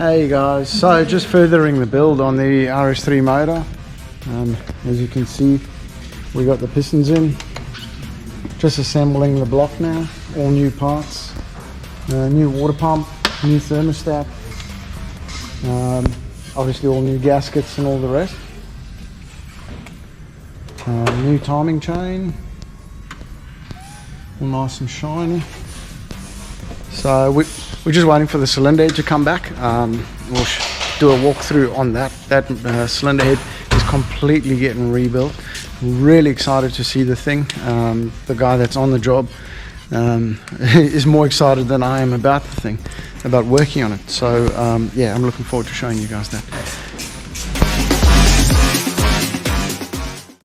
Hey guys, so just furthering the build on the rs3 motor. As you can see, we got the pistons in, just assembling the block now, all new parts, new water pump, new thermostat, obviously all new gaskets and all the rest, new timing chain, all nice and shiny. So we're just waiting for the cylinder head to come back. We'll do a walkthrough on that. That cylinder head is completely getting rebuilt. Really excited to see the thing. The guy that's on the job is more excited than I am about the thing, about working on it. So yeah, I'm looking forward to showing you guys that.